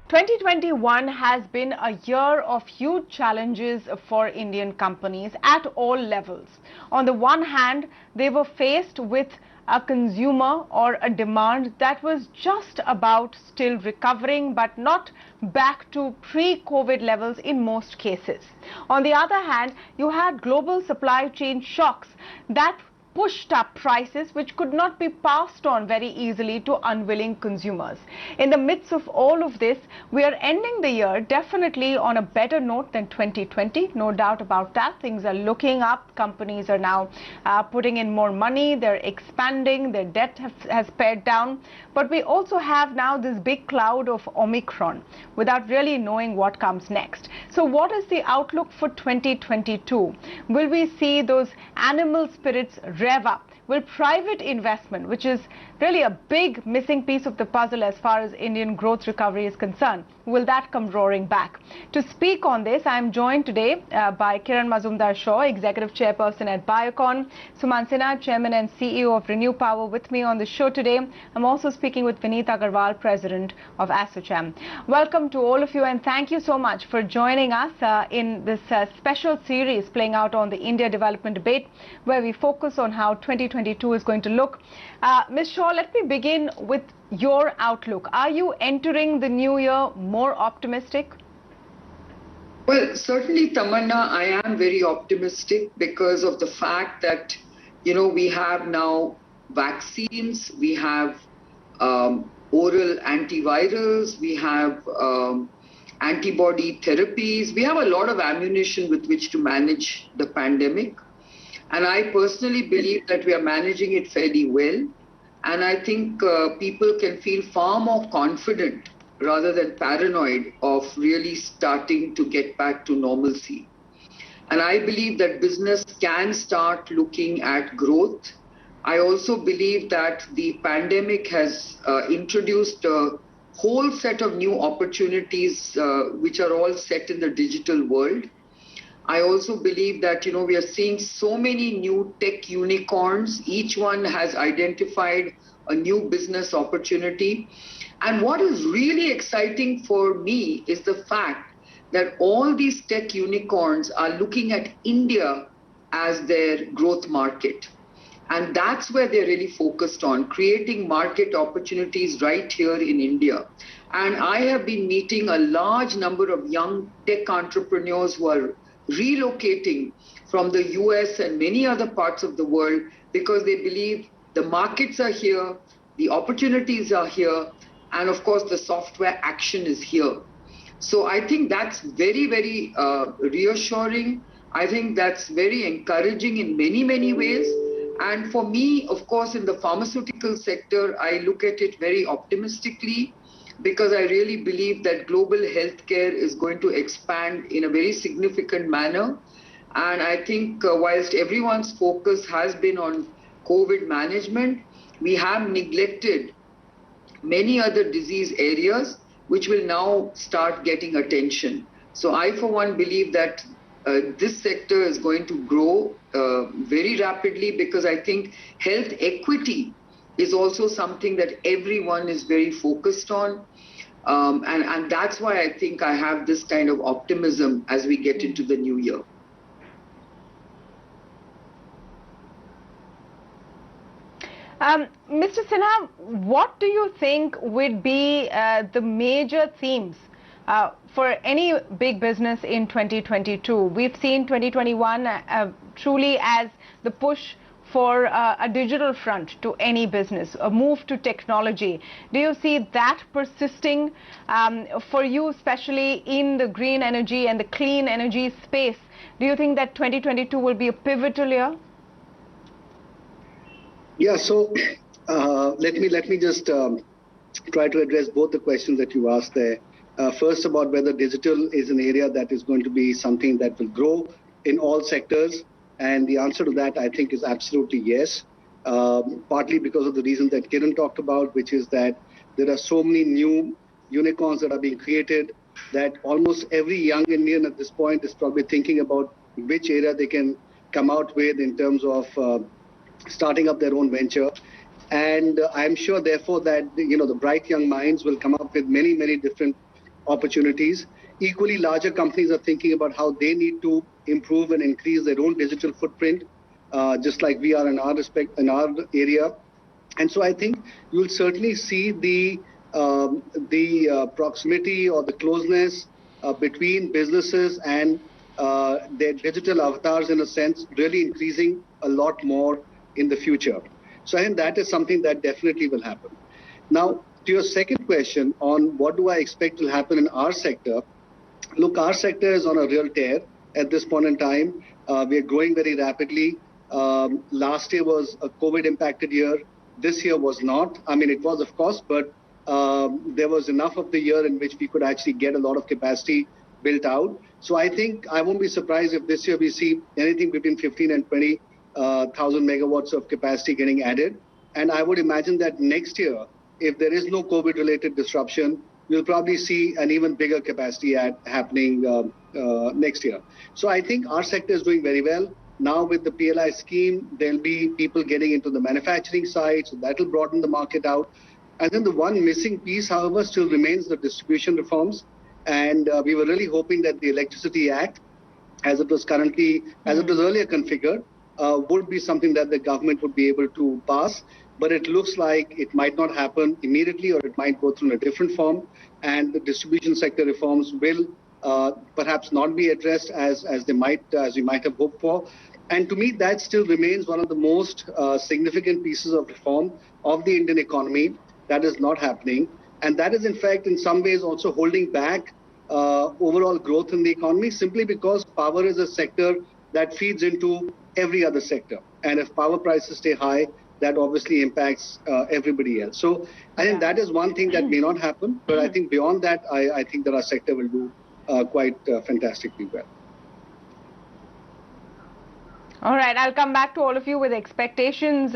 2021 has been a year of huge challenges for Indian companies at all levels. On the one hand, they were faced with a consumer or a demand that was just about still recovering but not back to pre-COVID levels in most cases. On the other hand, you had global supply chain shocks that pushed up prices which could not be passed on very easily to unwilling consumers. In the midst of all of this, we are ending the year definitely on a better note than 2020, no doubt about that. Things are looking up. Companies are now putting in more money. They're expanding. Their debt has pared down. But we also have now this big cloud of Omicron without really knowing what comes next. So what is the outlook for 2022? Will we see those animal spirits rev up? Will private investment, which is really a big missing piece of the puzzle as far as Indian growth recovery is concerned, will that come roaring back? To speak on this, I am joined today by Kiran Mazumdar-Shaw, Executive Chairperson at Biocon, Sumant Sinha, Chairman and CEO of ReNew Power, with me on the show today. I'm also speaking with Vineet Agarwal, President of ASSOCHAM. Welcome to all of you, and thank you so much for joining us in this special series playing out on the India Development Debate, where we focus on how 2022 is going to look. Ms. Shaw, let me begin with your outlook. Are you entering the new year more optimistic? Well, certainly, Tamanna, I am very optimistic because of the fact that, we have now vaccines, we have oral antivirals, we have antibody therapies, we have a lot of ammunition with which to manage the pandemic. And I personally believe that we are managing it fairly well. And I think people can feel far more confident rather than paranoid of really starting to get back to normalcy. And I believe that business can start looking at growth. I also believe that the pandemic has introduced a whole set of new opportunities which are all set in the digital world. I also believe that, we are seeing so many new tech unicorns. Each one has identified a new business opportunity. And what is really exciting for me is the fact that all these tech unicorns are looking at India as their growth market. And that's where they're really focused on, creating market opportunities right here in India. And I have been meeting a large number of young tech entrepreneurs who are relocating from the US and many other parts of the world because they believe the markets are here, the opportunities are here, and of course the software action is here. So I think that's very, very reassuring. I think that's very encouraging in many, many ways. And for me, of course, in the pharmaceutical sector, I look at it very optimistically, because I really believe that global healthcare is going to expand in a very significant manner. And I think whilst everyone's focus has been on COVID management, we have neglected many other disease areas which will now start getting attention. So I, for one, believe that this sector is going to grow very rapidly, because I think health equity is also something that everyone is very focused on. And that's why I think I have this kind of optimism as we get into the new year. Mr. Sinha, what do you think would be the major themes for any big business in 2022? We've seen 2021 truly as the push for a digital front to any business, a move to technology. Do you see that persisting for you, especially in the green energy and the clean energy space? Do you think that 2022 will be a pivotal year? Yeah, so let me just try to address both the questions that you asked there. First, about whether digital is an area that is going to be something that will grow in all sectors. And the answer to that, I think, is absolutely yes. Partly because of the reason that Kiran talked about, which is that there are so many new unicorns that are being created that almost every young Indian at this point is probably thinking about which area they can come out with in terms of starting up their own venture. And I'm sure, therefore, that the bright young minds will come up with many, many different opportunities. Equally, larger companies are thinking about how they need to improve and increase their own digital footprint, just like we are in our area. And so I think you'll certainly see the proximity or the closeness between businesses and their digital avatars, in a sense, really increasing a lot more in the future. So I think that is something that definitely will happen. Now, to your second question on what do I expect will happen in our sector, look, our sector is on a real tear at this point in time. We are growing very rapidly. Last year was a COVID-impacted year. This year was not. I mean, it was, of course, but there was enough of the year in which we could actually get a lot of capacity built out. So I think I won't be surprised if this year we see anything between 15 and 20,000 megawatts of capacity getting added. And I would imagine that next year, if there is no COVID-related disruption, we'll probably see an even bigger capacity happening next year. So I think our sector is doing very well. Now with the PLI scheme, there'll be people getting into the manufacturing side, so that'll broaden the market out. And then the one missing piece, however, still remains the distribution reforms. And we were really hoping that the Electricity Act, as it was earlier configured, would be something that the government would be able to pass. But it looks like it might not happen immediately, or it might go through in a different form. And the distribution sector reforms will perhaps not be addressed as we might have hoped for. And to me, that still remains one of the most significant pieces of reform of the Indian economy that is not happening. And that is, in fact, in some ways also holding back overall growth in the economy, simply because power is a sector that feeds into every other sector. And if power prices stay high, that obviously impacts everybody else. So I think that is one thing that may not happen. But I think beyond that, I think that our sector will do quite fantastically well. All right, I'll come back to all of you with expectations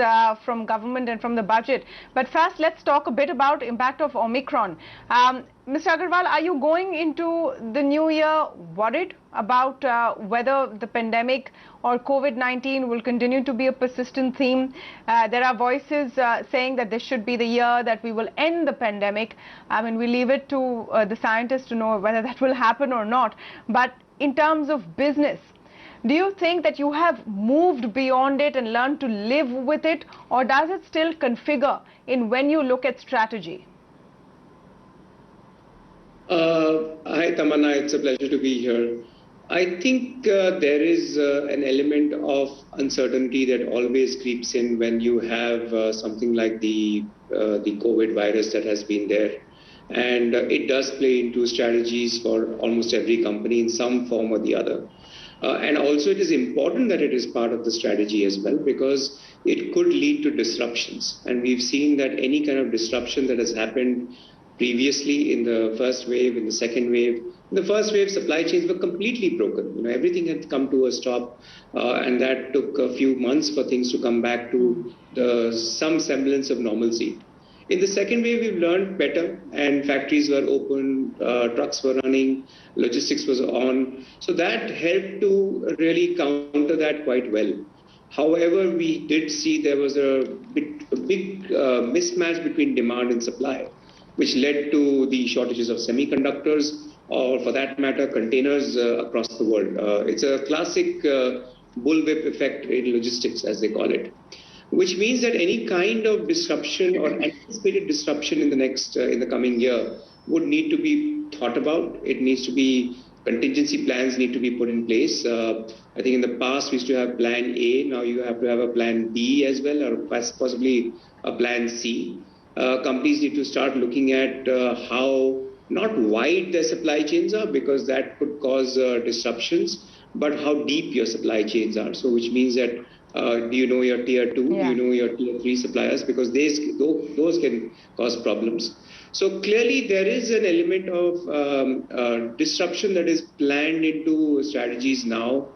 from government and from the budget. But first, let's talk a bit about impact of Omicron. Mr. Agarwal, are you going into the new year worried about whether the pandemic or COVID-19 will continue to be a persistent theme? There are voices saying that this should be the year that we will end the pandemic. I mean, we leave it to the scientists to know whether that will happen or not. But in terms of business, do you think that you have moved beyond it and learned to live with it, or does it still configure in when you look at strategy? Hi, Tamanna. It's a pleasure to be here. I think there is an element of uncertainty that always creeps in when you have something like the COVID virus that has been there. And it does play into strategies for almost every company in some form or the other. And also it is important that it is part of the strategy as well, because it could lead to disruptions. And we've seen that any kind of disruption that has happened previously in the first wave, in the second wave, in the first wave, supply chains were completely broken. You know, everything had come to a stop, and that took a few months for things to come back to some semblance of normalcy. In the second wave, we've learned better, and factories were open, trucks were running, logistics was on. So that helped to really counter that quite well. However, we did see there was a big mismatch between demand and supply, which led to the shortages of semiconductors, or for that matter, containers across the world. It's a classic bullwhip effect in logistics, as they call it. Which means that any kind of disruption or anticipated disruption in the coming year would need to be thought about. It needs to be, contingency plans need to be put in place. I think in the past we used to have plan A, now you have to have a plan B as well, or possibly a plan C. Companies need to start looking at how not wide their supply chains are, because that could cause disruptions, but how deep your supply chains are. So which means that do you know your tier 2, do you know your tier 3 suppliers, because those can cause problems. So clearly there is an element of disruption that is planned into strategies now.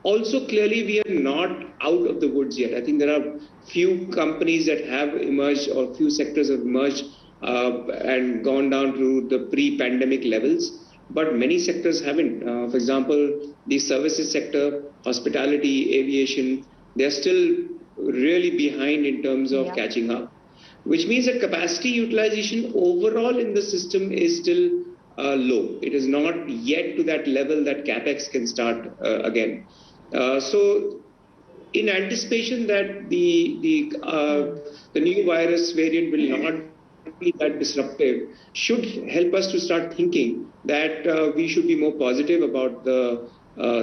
Also, clearly we are not out of the woods yet. I think there are few companies that have emerged, or few sectors have emerged and gone down to the pre-pandemic levels. But many sectors haven't. For example, the services sector, hospitality, aviation, they're still really behind in terms of catching up. which means that capacity utilization overall in the system is still low. It is not yet to that level that capex can start again. So in anticipation that the new virus variant will not be that disruptive, should help us to start thinking that we should be more positive about the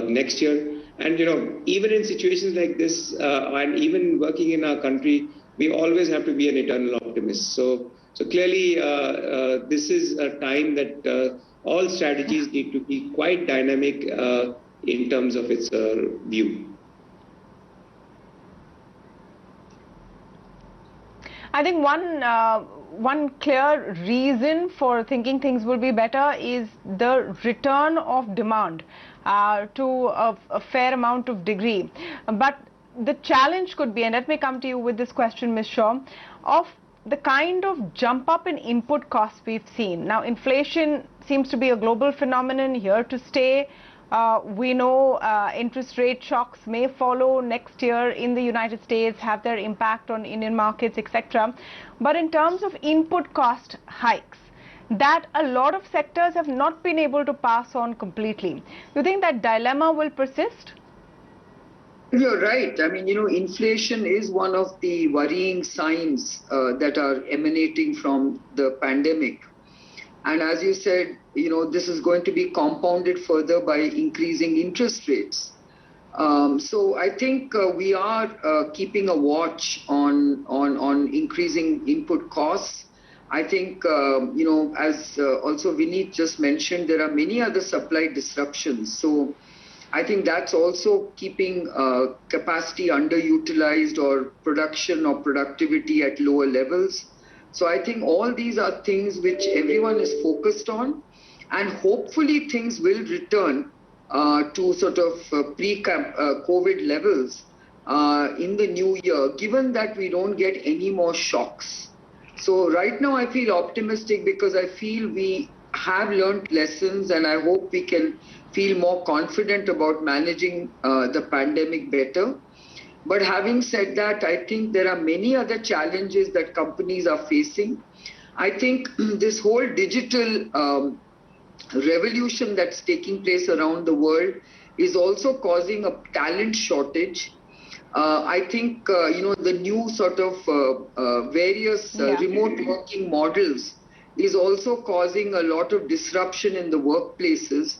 next year. And even in situations like this, and even working in our country, we always have to be an eternal optimist. So clearly, this is a time that all strategies need to be quite dynamic in terms of its view. I think one clear reason for thinking things will be better is the return of demand to a fair amount of degree. But the challenge could be, and let me come to you with this question, Ms. Shaw, of the kind of jump up in input costs we've seen. Now, inflation seems to be a global phenomenon, here to stay. We know interest rate shocks may follow next year in the United States, have their impact on Indian markets, etc. But in terms of input cost hikes, that a lot of sectors have not been able to pass on completely. You think that dilemma will persist? You're right. I mean, inflation is one of the worrying signs that are emanating from the pandemic. And as you said, this is going to be compounded further by increasing interest rates. So I think we are keeping a watch on increasing input costs. I think, as also Vineet just mentioned, there are many other supply disruptions. So I think that's also keeping capacity underutilized or production or productivity at lower levels. So I think all these are things which everyone is focused on, and hopefully things will return to sort of pre-COVID levels in the new year, given that we don't get any more shocks. So right now I feel optimistic because I feel we have learned lessons, and I hope we can feel more confident about managing the pandemic better. But having said that, I think there are many other challenges that companies are facing. I think this whole digital revolution that's taking place around the world is also causing a talent shortage. I think, the new sort of various remote working models is also causing a lot of disruption in the workplaces.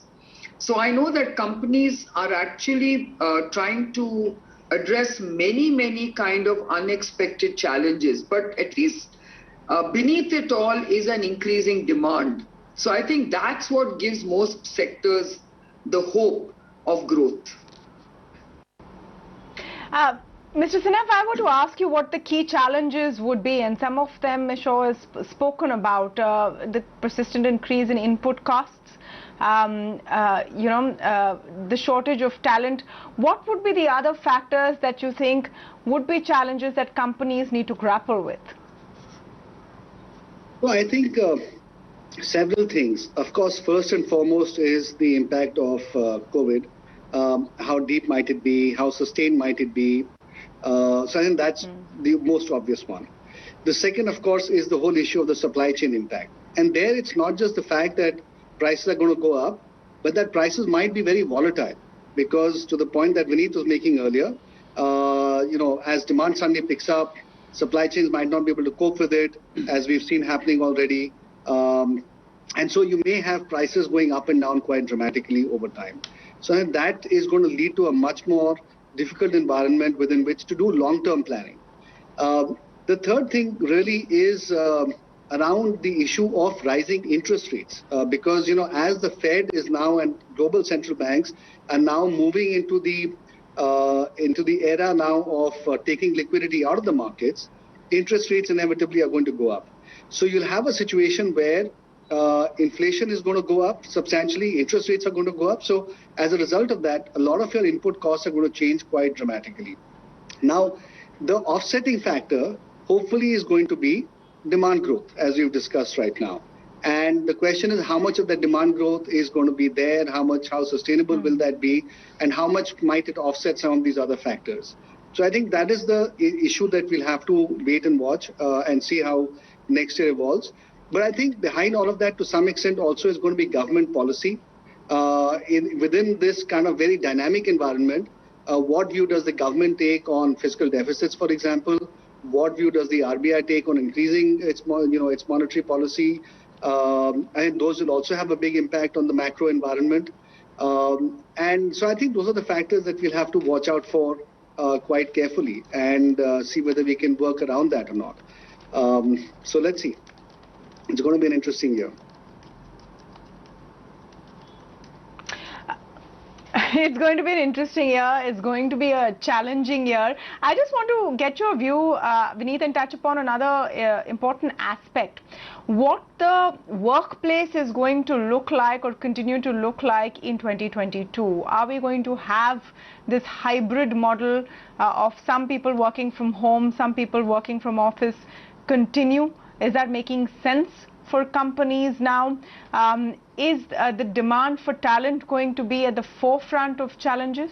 So I know that companies are actually trying to address many kind of unexpected challenges, but at least beneath it all is an increasing demand. So I think that's what gives most sectors the hope of growth. Mr. Sinha, if I were to ask you what the key challenges would be, and some of them Ms. Shaw has spoken about, the persistent increase in input costs, the shortage of talent, what would be the other factors that you think would be challenges that companies need to grapple with? Well, I think several things. Of course, first and foremost is the impact of COVID. How deep might it be? How sustained might it be? So I think that's the most obvious one. The second, of course, is the whole issue of the supply chain impact. And there it's not just the fact that prices are going to go up, but that prices might be very volatile, because to the point that Vineet was making earlier, as demand suddenly picks up, supply chains might not be able to cope with it, as we've seen happening already. And so you may have prices going up and down quite dramatically over time. So that is going to lead to a much more difficult environment within which to do long-term planning. The third thing really is around the issue of rising interest rates, because as the Fed is now and global central banks are now moving into the era now of taking liquidity out of the markets, interest rates inevitably are going to go up. So you'll have a situation where inflation is going to go up substantially, interest rates are going to go up. So as a result of that, a lot of your input costs are going to change quite dramatically. Now, the offsetting factor hopefully is going to be demand growth, as we've discussed right now. And the question is, how much of that demand growth is going to be there? How sustainable will that be? And how much might it offset some of these other factors? So I think that is the issue that we'll have to wait and watch and see how next year evolves. But I think behind all of that, to some extent, also is going to be government policy. Within this kind of very dynamic environment, what view does the government take on fiscal deficits, for example? What view does the RBI take on increasing its monetary policy? And those will also have a big impact on the macro environment. And so I think those are the factors that we'll have to watch out for quite carefully and see whether we can work around that or not. So let's see. It's going to be an interesting year. It's going to be an interesting year. It's going to be a challenging year. I just want to get your view, Vineet, and touch upon another important aspect. What the workplace is going to look like or continue to look like in 2022? Are we going to have this hybrid model of some people working from home, some people working from office continue? Is that making sense for companies now? Is the demand for talent going to be at the forefront of challenges?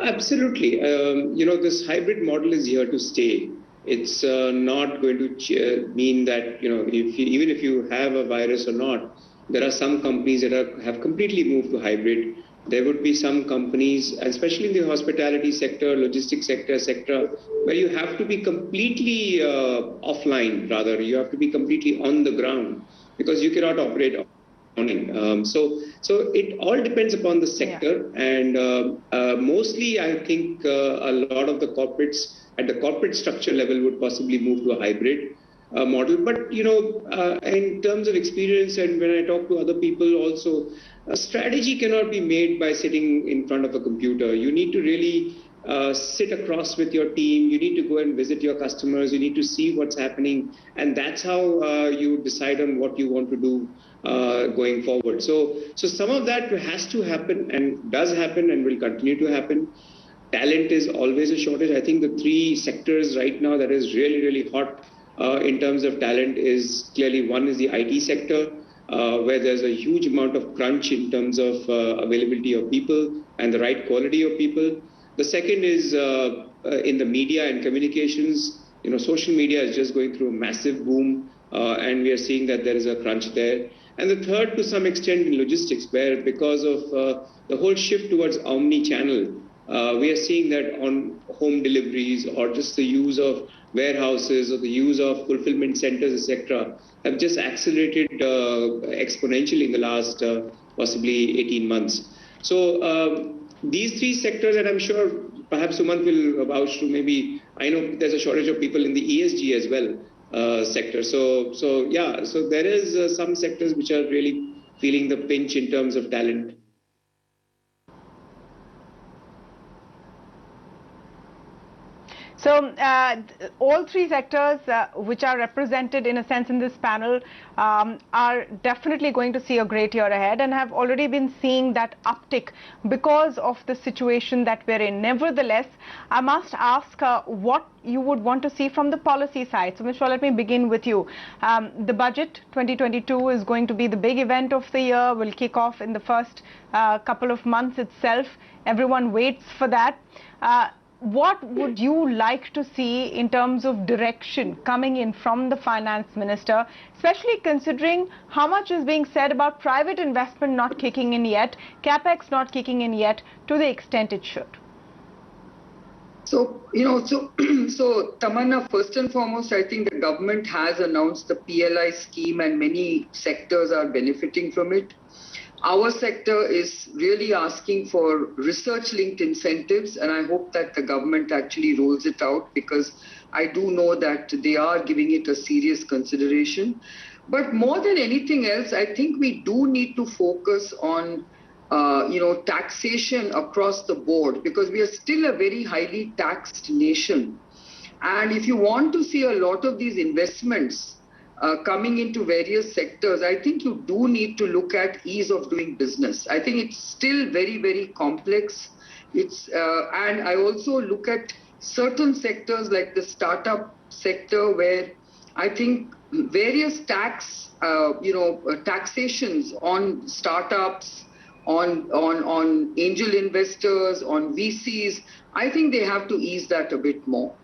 Absolutely. This hybrid model is here to stay. It's not going to mean that, even if you have a virus or not, there are some companies that have completely moved to hybrid. There would be some companies, especially in the hospitality sector, logistics sector, where you have to be completely offline, rather. You have to be completely on the ground because you cannot operate online. So it all depends upon the sector. Yeah. And mostly, I think a lot of the corporates at the corporate structure level would possibly move to a hybrid model. But, in terms of experience and when I talk to other people also, a strategy cannot be made by sitting in front of a computer. You need to really sit across with your team. You need to go and visit your customers. You need to see what's happening. And that's how you decide on what you want to do going forward. So some of that has to happen and does happen and will continue to happen. Talent is always a shortage. I think the three sectors right now that is really, really hot in terms of talent is clearly one is the IT sector, where there's a huge amount of crunch in terms of availability of people and the right quality of people. The second is in the media and communications. Social media is just going through a massive boom, and we are seeing that there is a crunch there. And the third, to some extent, in logistics, where because of the whole shift towards omni-channel, we are seeing that on home deliveries or just the use of warehouses or the use of fulfillment centers, etc., have just accelerated exponentially in the last possibly 18 months. So these three sectors, and I'm sure perhaps Sumant will vouch to, maybe, I know there's a shortage of people in the ESG as well sector. So there is some sectors which are really feeling the pinch in terms of talent. So all three sectors which are represented in a sense in this panel are definitely going to see a great year ahead and have already been seeing that uptick because of the situation that we're in. Nevertheless, I must ask what you would want to see from the policy side. So, Ms. Shaw, let me begin with you. The budget 2022 is going to be the big event of the year, will kick off in the first couple of months itself. Everyone waits for that. What would you like to see in terms of direction coming in from the finance minister, especially considering how much is being said about private investment not kicking in yet, capex not kicking in yet to the extent it should? So, so Tamanna, first and foremost, I think the government has announced the PLI scheme and many sectors are benefiting from it. Our sector is really asking for research-linked incentives, and I hope that the government actually rolls it out, because I do know that they are giving it a serious consideration. But more than anything else, I think we do need to focus on taxation across the board, because we are still a very highly taxed nation. And if you want to see a lot of these investments coming into various sectors, I think you do need to look at ease of doing business. I think it's still very, very complex. And I also look at certain sectors like the startup sector, where I think various taxations on startups, on angel investors, on VCs. I think they have to ease that a bit more.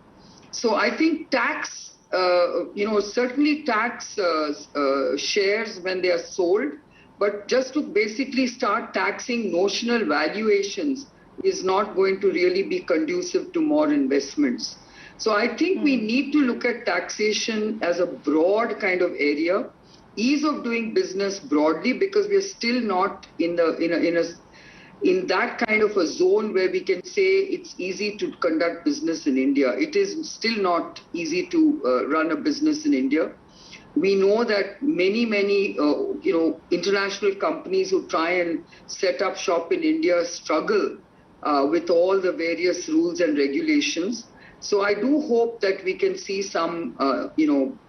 So I think tax, certainly tax shares when they are sold, but just to basically start taxing notional valuations is not going to really be conducive to more investments. So I think we need to look at taxation as a broad kind of area, ease of doing business broadly, because we are still not in that kind of a zone where we can say it's easy to conduct business in India. It is still not easy to run a business in India. We know that many international companies who try and set up shop in India struggle with all the various rules and regulations. So I do hope that we can see some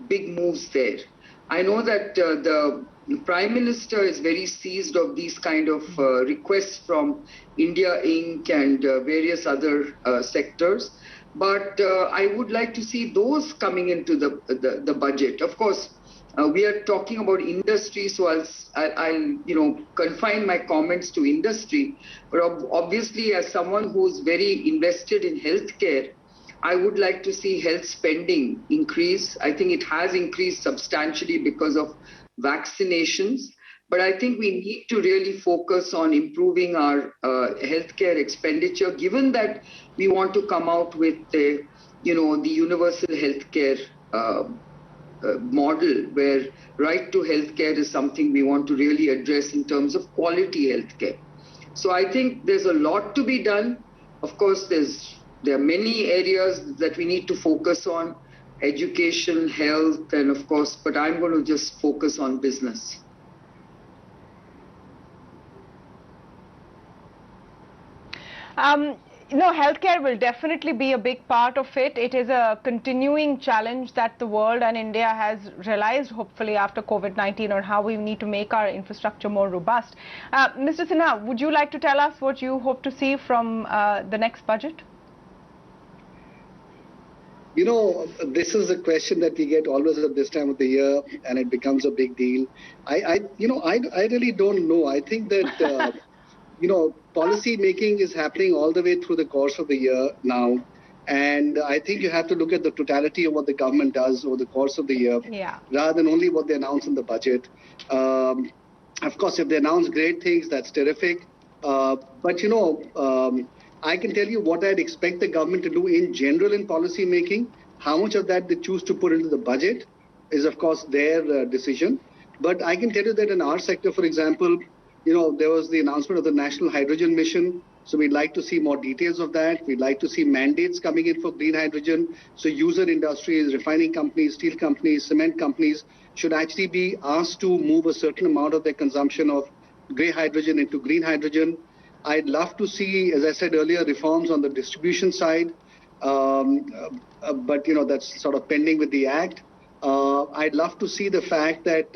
big moves there. I know that the Prime Minister is very seized of these kind of requests from India Inc. and various other sectors. But I would like to see those coming into the budget. Of course, we are talking about industry, so I'll confine my comments to industry. But obviously, as someone who's very invested in healthcare, I would like to see health spending increase. I think it has increased substantially because of vaccinations. But I think we need to really focus on improving our healthcare expenditure, given that we want to come out with the universal healthcare model, where right to healthcare is something we want to really address in terms of quality healthcare. So I think there's a lot to be done. Of course, there are many areas that we need to focus on: education, health, and of course, but I'm going to just focus on business. Healthcare will definitely be a big part of it. It is a continuing challenge that the world and India has realized, hopefully after COVID-19, on how we need to make our infrastructure more robust. Mr. Sinha, would you like to tell us what you hope to see from the next budget? This is a question that we get always at this time of the year, and it becomes a big deal. I really don't know. I think that policy making is happening all the way through the course of the year now, and I think you have to look at the totality of what the government does over the course of the year, rather than only what they announce in the budget. Of course, if they announce great things, that's terrific. But I can tell you what I'd expect the government to do in general in policy making. How much of that they choose to put into the budget is, of course, their decision. But I can tell you that in our sector, for example, there was the announcement of the National Hydrogen Mission. So we'd like to see more details of that. We'd like to see mandates coming in for green hydrogen. So user industries, refining companies, steel companies, cement companies should actually be asked to move a certain amount of their consumption of grey hydrogen into green hydrogen. I'd love to see, as I said earlier, reforms on the distribution side, but that's sort of pending with the Act. I'd love to see the fact that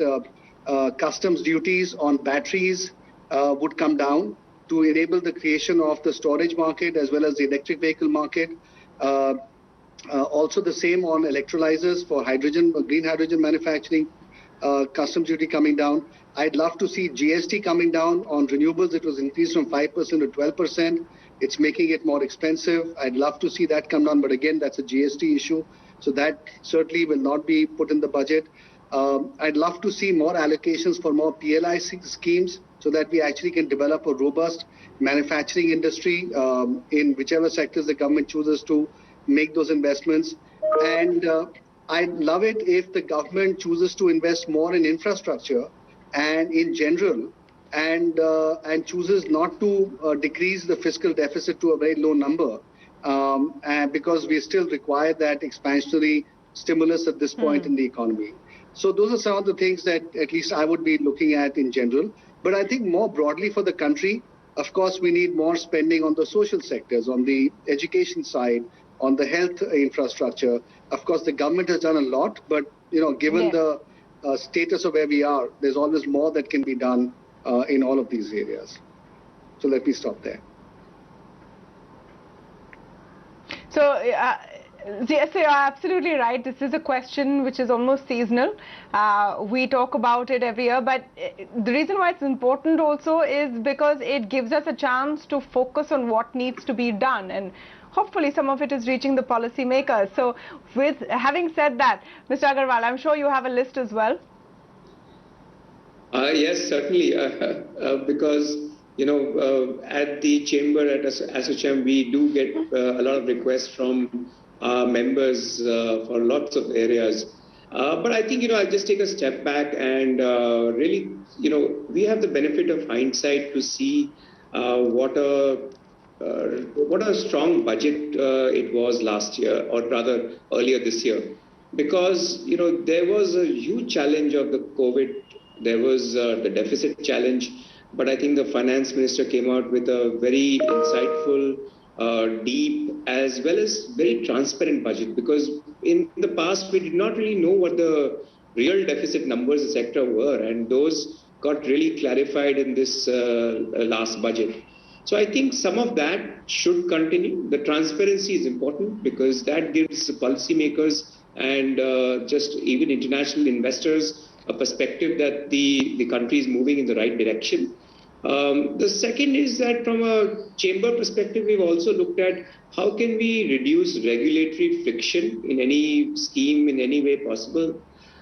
customs duties on batteries would come down to enable the creation of the storage market as well as the electric vehicle market. Also the same on electrolyzers for hydrogen, green hydrogen manufacturing, customs duty coming down. I'd love to see GST coming down on renewables. It was increased from 5% to 12%. It's making it more expensive. I'd love to see that come down, but again, that's a GST issue. So that certainly will not be put in the budget. I'd love to see more allocations for more PLI schemes so that we actually can develop a robust manufacturing industry in whichever sectors the government chooses to make those investments. And I'd love it if the government chooses to invest more in infrastructure and in general, and chooses not to decrease the fiscal deficit to a very low number, and because we still require that expansionary stimulus at this point in the economy. So those are some of the things that at least I would be looking at in general. But I think more broadly for the country, of course, we need more spending on the social sectors, on the education side, on the health infrastructure. Of course, the government has done a lot, but given the status of where we are, there's always more that can be done in all of these areas. So let me stop there. So Yes, you're absolutely right. This is a question which is almost seasonal. We talk about it every year, but the reason why it's important also is because it gives us a chance to focus on what needs to be done, and hopefully some of it is reaching the policymakers. So with having said that, Mr. Agarwal, I'm sure you have a list as well. Yes, certainly, because at the chamber at ASSOCHAM, we do get a lot of requests from members for lots of areas. But I think I'll just take a step back and really we have the benefit of hindsight to see what a strong budget it was last year, or rather earlier this year, because there was a huge challenge of the COVID. There was the deficit challenge, but I think the finance minister came out with a very insightful, deep, as well as very transparent budget, because in the past we did not really know what the real deficit numbers the sector were, and those got really clarified in this last budget. So I think some of that should continue. The transparency is important because that gives policymakers and just even international investors a perspective that the country is moving in the right direction. The second is that from a chamber perspective, we've also looked at how can we reduce regulatory friction in any scheme in any way possible.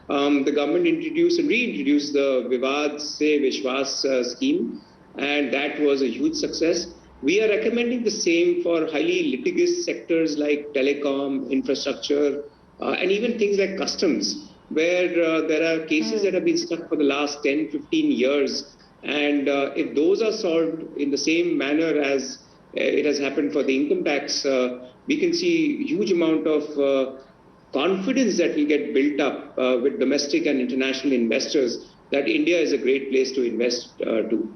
The government introduced and reintroduced the Vivad Se Vishwas scheme, and that was a huge success. We are recommending the same for highly litigious sectors like telecom, infrastructure, and even things like customs, where there are cases that have been stuck for the last 10, 15 years. And if those are solved in the same manner as it has happened for the income tax, we can see a huge amount of confidence that will get built up with domestic and international investors that India is a great place to invest to.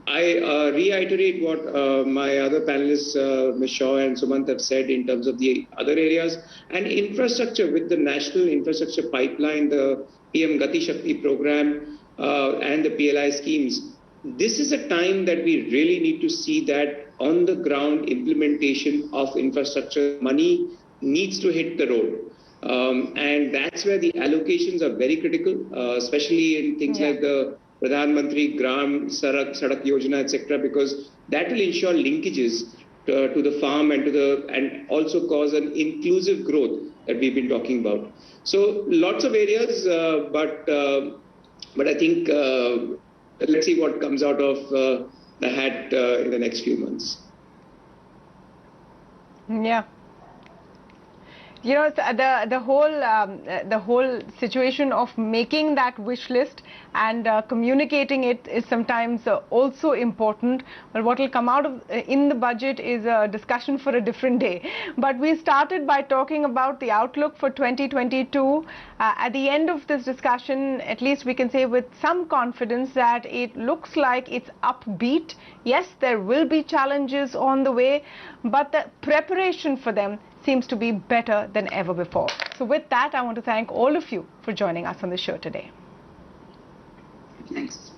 I reiterate what my other panelists, Ms. Shaw and Sumant, have said in terms of the other areas. And infrastructure, with the National Infrastructure Pipeline, the PM Gati Shakti program, and the PLI schemes, this is a time that we really need to see that on the ground implementation of infrastructure money needs to hit the road. And that's where the allocations are very critical, especially in things like the Pradhan Mantri Gram Sadak Yojana, etc., because that will ensure linkages to the farm and also cause an inclusive growth that we've been talking about. So lots of areas, but I think let's see what comes out of the hat in the next few months. Yeah. The whole situation of making that wish list and communicating it is sometimes also important. But what will come out of in the budget is a discussion for a different day. But we started by talking about the outlook for 2022. At the end of this discussion, at least we can say with some confidence that it looks like it's upbeat. Yes, there will be challenges on the way, but the preparation for them seems to be better than ever before. So with that, I want to thank all of you for joining us on the show today. Thanks.